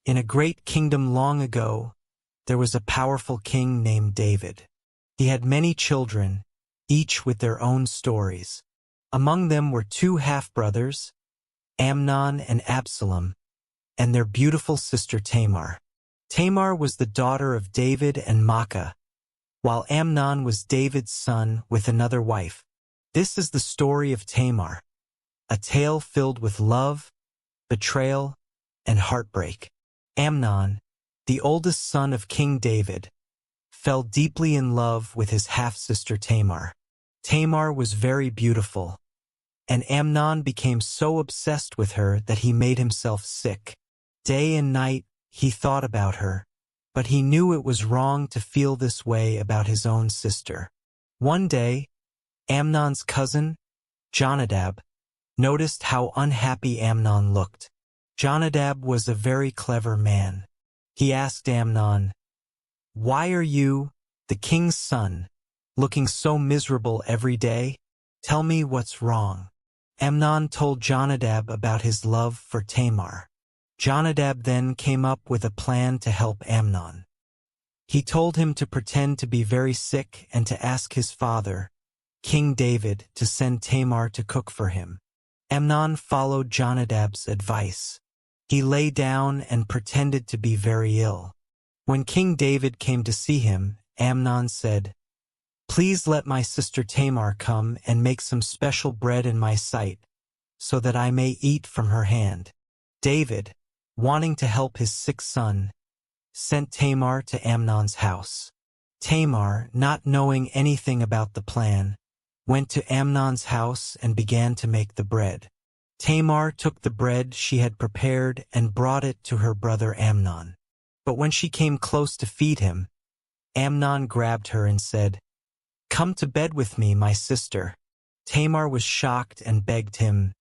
In a great kingdom long ago, there was a powerful king named David. He had many children, each with their own stories. Among them were two half-brothers, Amnon and Absalom, and their beautiful sister Tamar. Tamar was the daughter of David and Maacah, while Amnon was David's son with another wife. This is the story of Tamar, a tale filled with love, betrayal, and heartbreak. Amnon, the oldest son of King David, fell deeply in love with his half-sister Tamar. Tamar was very beautiful, and Amnon became so obsessed with her that he made himself sick. Day and night he thought about her, but he knew it was wrong to feel this way about his own sister. One day, Amnon's cousin, Jonadab, noticed how unhappy Amnon looked. Jonadab was a very clever man. He asked Amnon, "Why are you, the king's son, looking so miserable every day? Tell me what's wrong." Amnon told Jonadab about his love for Tamar. Jonadab then came up with a plan to help Amnon. He told him to pretend to be very sick and to ask his father, King David, to send Tamar to cook for him. Amnon followed Jonadab's advice. He lay down and pretended to be very ill. When King David came to see him, Amnon said, "Please let my sister Tamar come and make some special bread in my sight, so that I may eat from her hand." David, wanting to help his sick son, sent Tamar to Amnon's house. Tamar, not knowing anything about the plan, went to Amnon's house and began to make the bread. Tamar took the bread she had prepared and brought it to her brother Amnon. But when she came close to feed him, Amnon grabbed her and said, "Come to bed with me, my sister." Tamar was shocked and begged him,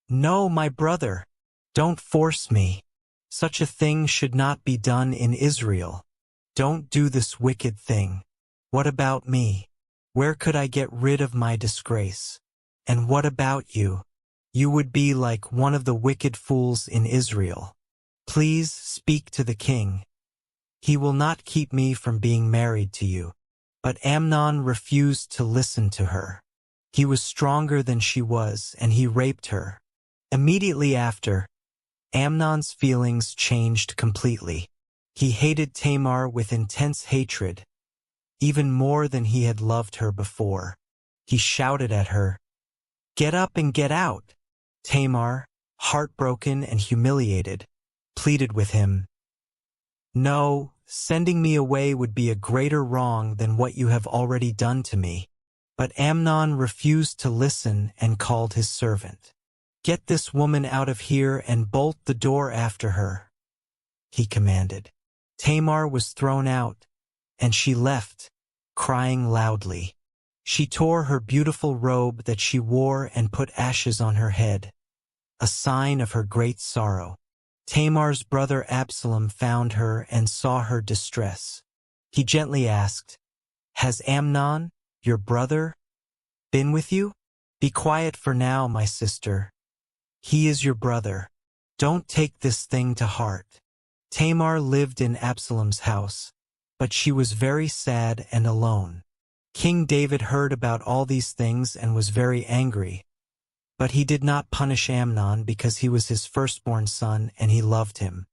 "No, my brother, don't force me. Such a thing should not be done in Israel. Don't do this wicked thing. What about me? Where could I get rid of my disgrace? And what about you? You would be like one of the wicked fools in Israel. Please speak to the king. He will not keep me from being married to you." But Amnon refused to listen to her. He was stronger than she was, and he raped her. Immediately after, Amnon's feelings changed completely. He hated Tamar with intense hatred, even more than he had loved her before. He shouted at her, "Get up and get out!" Tamar, heartbroken and humiliated, pleaded with him, "No, sending me away would be a greater wrong than what you have already done to me." But Amnon refused to listen and called his servant. "Get this woman out of here and bolt the door after her," he commanded. Tamar was thrown out, and she left, crying loudly. She tore her beautiful robe that she wore and put ashes on her head, a sign of her great sorrow. Tamar's brother Absalom found her and saw her distress. He gently asked, "Has Amnon, your brother, been with you? Be quiet for now, my sister. He is your brother. Don't take this thing to heart." Tamar lived in Absalom's house, but she was very sad and alone. King David heard about all these things and was very angry. But he did not punish Amnon because he was his firstborn son and he loved him.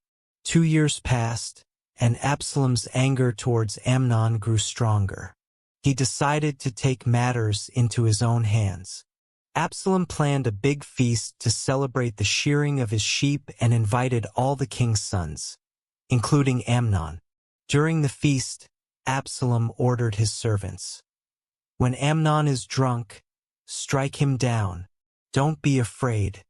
2 years passed, and Absalom's anger towards Amnon grew stronger. He decided to take matters into his own hands. Absalom planned a big feast to celebrate the shearing of his sheep and invited all the king's sons, including Amnon. During the feast, Absalom ordered his servants, "When Amnon is drunk, strike him down. Don't be afraid.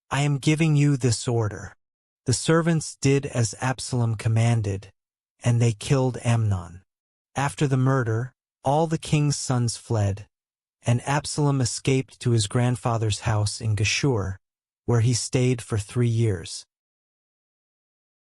I am giving you this order." The servants did as Absalom commanded, and they killed Amnon. After the murder, all the king's sons fled, and Absalom escaped to his grandfather's house in Geshur, where he stayed for 3 years.